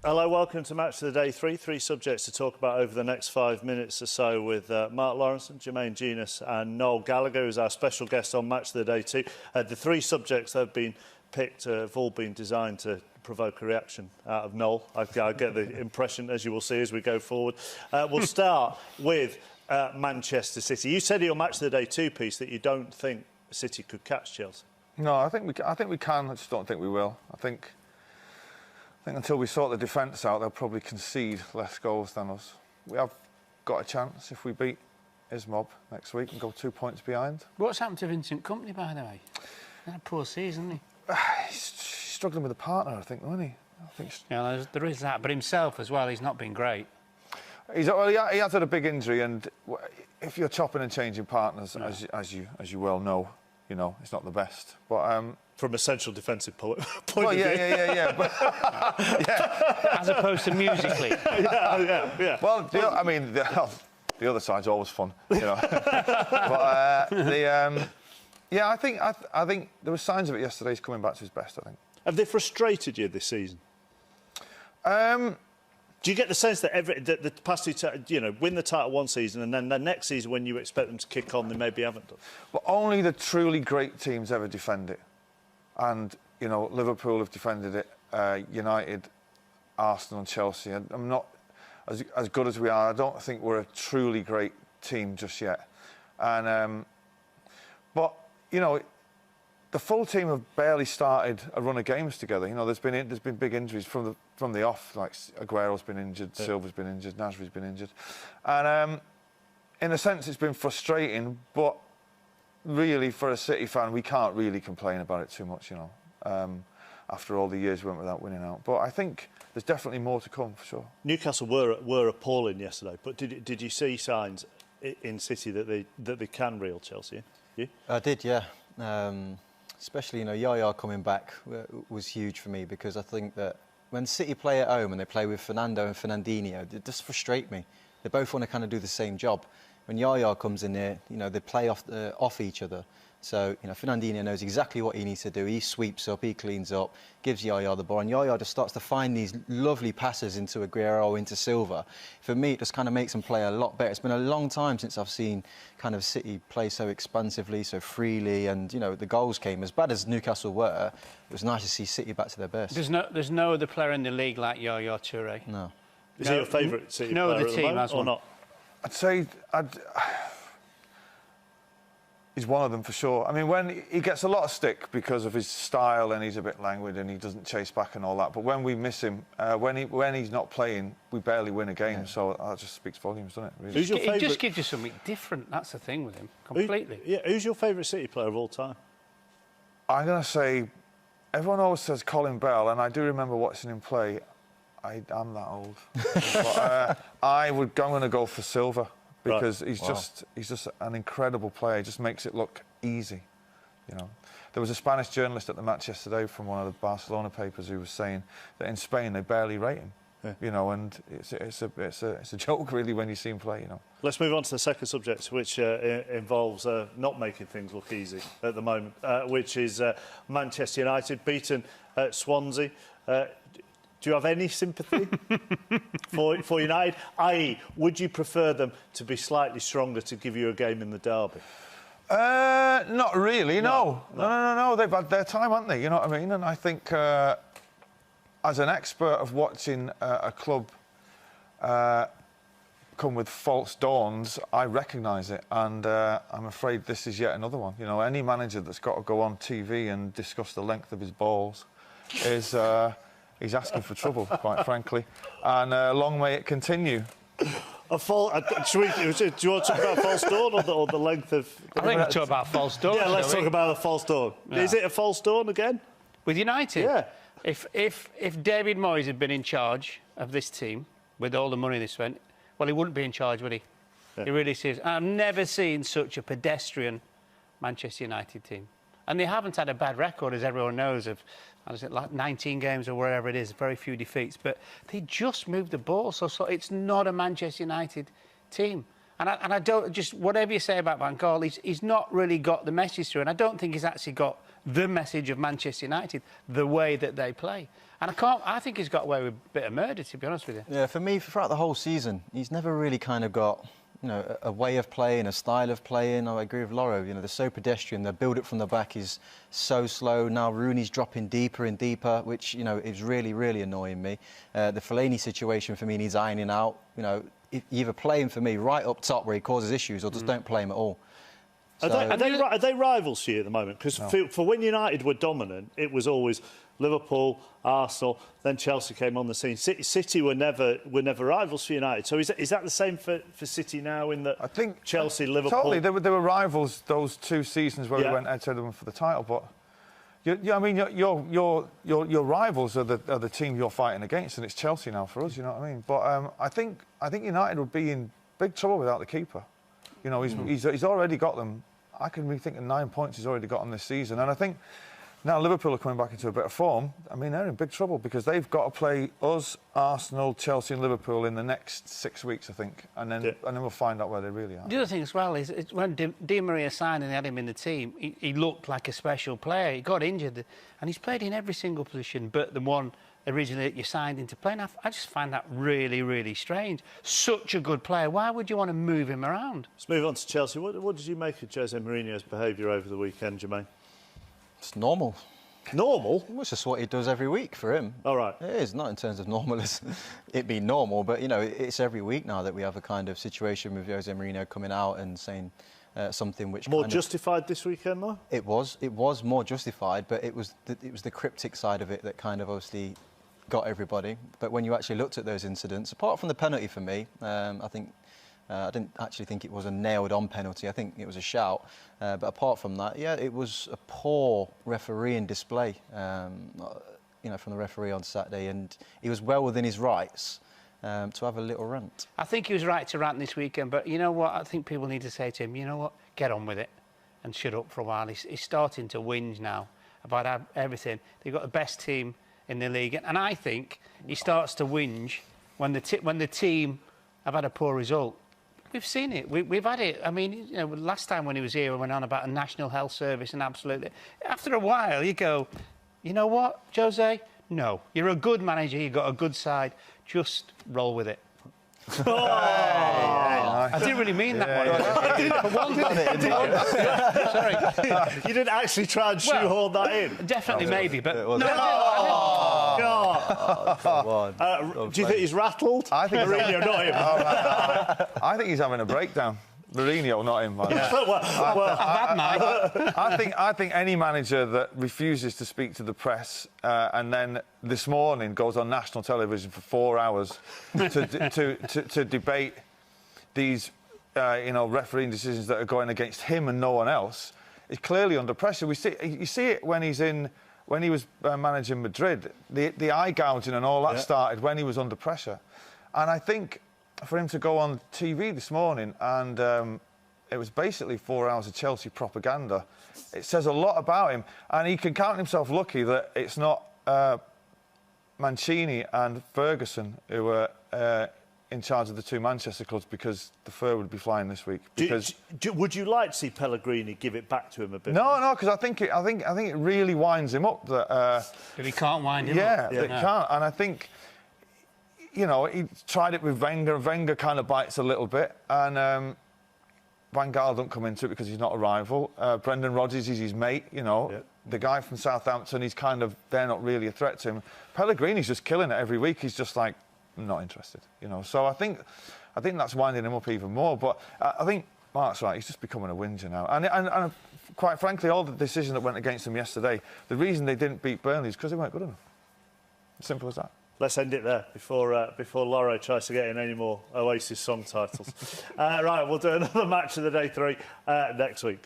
Hello, welcome to Match of the Day 3. Three subjects to talk about over the next 5 minutes or so with Mark Lawrenson, Jermaine Genus and Noel Gallagher, who's our special guest on Match of the Day 2. The three subjects that have been picked have all been designed to provoke a reaction out of Noel. I get the impression, as you will see as we go forward. We'll start with Manchester City. You said in your Match of the Day 2 piece that you don't think City could catch Chelsea. No, I think we can. I just don't think we will. I think until we sort the defence out, they'll probably concede less goals than us. We have got a chance if we beat m.o.t.d next week and go 2 points behind. What's happened to Vincent Kompany, by the way? He had a poor season, isn't he? He's struggling with a partner, I think, isn't he? Yeah, there is that. But himself as well, he's not been great. He has had a big injury, and if you're chopping and changing partners, as you well know, you know, it's not the best. But from a central defensive point well, of view. Yeah. But, yeah. As opposed to musically. yeah. Well, the other side's always fun, you know. But yeah, I think there were signs of it yesterday. He's coming back to his best, I think. Have they frustrated you this season? Do you get the sense that the past two, win the title one season and then the next season when you expect them to kick on, they maybe haven't done? Well, only the truly great teams ever defend it. And, you know, Liverpool have defended it, United, Arsenal and Chelsea. I'm not, as good as we are, I don't think we're a truly great team just yet. And, but, you know, the full team have barely started a run of games together. You know, there's been big injuries from the off. Like Aguero's been injured, Silva's been injured, Nasri's been injured, and in a sense, it's been frustrating. But really, for a City fan, we can't really complain about it too much. You know, after all the years we went without winning out. But I think there's definitely more to come for sure. Newcastle were appalling yesterday, but did you see signs in City that they can reel Chelsea? You? I did, yeah. Especially, you know, Yaya coming back was huge for me, because I think that when City play at home and they play with Fernando and Fernandinho, it just frustrate me. They both want to kind of do the same job. When Yaya comes in there, you know, they play off each other. So, you know, Fernandinho knows exactly what he needs to do. He sweeps up, he cleans up, gives Yaya the ball, and Yaya just starts to find these lovely passes into Aguero, into Silva. For me, it just kind of makes them play a lot better. It's been a long time since I've seen kind of City play so expansively, so freely, and, you know, the goals came. As bad as Newcastle were, it was nice to see City back to their best. There's no other player in the league like Yaya Toure. No. Is he your favourite City player other at the team moment, has or one. not? I'd say he's one of them for sure. I mean, when he gets a lot of stick because of his style and he's a bit languid and he doesn't chase back and all that. But when we miss him, when he's not playing, we barely win a game. Yeah. So that just speaks volumes, doesn't it? Really? Who's your favourite? He just gives you something different. That's the thing with him, completely. Who's your favourite City player of all time? I'm going to say, everyone always says Colin Bell, and I do remember watching him play. I'm that old. But, I'm going to go for Silva. Because he's just an incredible player. He just makes it look easy, you know. There was a Spanish journalist at the match yesterday from one of the Barcelona papers who was saying that in Spain they barely rate him, you know, and it's a joke really when you see him play, you know. Let's move on to the second subject, which involves not making things look easy at the moment, which is Manchester United beaten Swansea. Do you have any sympathy for United? I.e., would you prefer them to be slightly stronger to give you a game in the derby? Not really, no. They've had their time, haven't they? You know what I mean? And I think, as an expert of watching a club come with false dawns, I recognise it. And I'm afraid this is yet another one. You know, any manager that's got to go on TV and discuss the length of his balls is... he's asking for trouble, quite frankly. And long may it continue. Do you want to talk about false dawn or the length of... I think we talk about false dawn. Yeah, let's talk about the false dawn. Yeah. Is it a false dawn again? With United? Yeah. If David Moyes had been in charge of this team, with all the money they spent, well, he wouldn't be in charge, would he? Yeah. He really is. I've never seen such a pedestrian Manchester United team. And they haven't had a bad record, as everyone knows, of like 19 games or wherever it is, very few defeats. But they just moved the ball. So it's not a Manchester United team. And I don't, just whatever you say about Van Gaal, he's not really got the message through, and I don't think he's actually got the message of Manchester United, the way that they play. And I think he's got away with a bit of murder, to be honest with you. Yeah, for me, throughout the whole season, he's never really kind of got, you know, a way of playing, a style of playing. I agree with Loro, you know, they're so pedestrian. The build-up from the back is so slow. Now Rooney's dropping deeper and deeper, which, you know, is really, really annoying me. The Fellaini situation, for me, needs ironing out. You know, you either play him, for me, right up top where he causes issues, or just don't play him at all. Are they rivals for you at the moment? Because for when United were dominant, it was always Liverpool, Arsenal, then Chelsea came on the scene. City were never rivals for United. So is that the same for City now? In that I think Chelsea, Liverpool, totally. They were rivals those 2 seasons where we went head-to-head with them for the title. But I mean, your rivals are the team you're fighting against, and it's Chelsea now for us. You know what I mean? But I think United would be in big trouble without the keeper. You know, he's already got them. I can be thinking 9 points he's already got on this season, and I think now Liverpool are coming back into a bit of form. I mean, they're in big trouble because they've got to play us, Arsenal, Chelsea and Liverpool in the next 6 weeks, I think. And then we'll find out where they really are. The other thing as well is when Di Maria signed and they had him in the team, he looked like a special player. He got injured and he's played in every single position but the one originally that you signed into play. And I just find that really, really strange. Such a good player. Why would you want to move him around? Let's move on to Chelsea. What did you make of Jose Mourinho's behaviour over the weekend, Jermaine? It's normal. Normal? It's just what he does every week for him. All right. It is, not in terms of normal as it being normal, but, you know, it's every week now that we have a kind of situation with Jose Mourinho coming out and saying something which more justified this weekend, though? It was more justified, but it was the cryptic side of it that kind of obviously got everybody. But when you actually looked at those incidents, apart from the penalty for me, I think I didn't actually think it was a nailed-on penalty. I think it was a shout. But apart from that, yeah, it was a poor refereeing display, you know, from the referee on Saturday, and he was well within his rights to have a little rant. I think he was right to rant this weekend, but you know what? I think people need to say to him, you know what? Get on with it and shut up for a while. He's starting to whinge now about everything. They've got the best team in the league, and I think he starts to whinge when the team have had a poor result. We've seen it. We've had it. I mean, you know, last time when he was here, we went on about a National Health Service and absolutely. After a while, you go, you know what, Jose? No. You're a good manager. You've got a good side. Just roll with it. I didn't really mean that one. Sorry. You didn't actually try and shoehorn that in? Definitely, maybe, but... Do you think he's rattled? I think Mourinho, not him. I think he's having a breakdown. Mourinho, not him, man. I've had mine. I think any manager that refuses to speak to the press and then this morning goes on national television for 4 hours to debate these, you know, refereeing decisions that are going against him and no one else is clearly under pressure. You see it when he was managing Madrid. The eye gouging and all that started when he was under pressure, and I think for him to go on TV this morning and it was basically 4 hours of Chelsea propaganda. It says a lot about him, and he can count himself lucky that it's not Mancini and Ferguson who were in charge of the 2 Manchester clubs, because the fur would be flying this week. Because would you like to see Pellegrini give it back to him a bit? No, because I think it really winds him up that he can't wind him up. Yeah, he can't, and I think, you know, he tried it with Wenger. Wenger kind of bites a little bit, and Van Gaal don't come into it because he's not a rival. Brendan Rodgers is his mate, you know. Yeah. The guy from Southampton, they're not really a threat to him. Pellegrini's just killing it every week. He's just like, I'm not interested, you know. So I think that's winding him up even more. But I think Mark's right. He's just becoming a whinger now. And quite frankly, all the decision that went against him yesterday, the reason they didn't beat Burnley is because they weren't good enough. Simple as that. Let's end it there before Loro tries to get in any more Oasis song titles. Right, we'll do another match of the day 3 next week.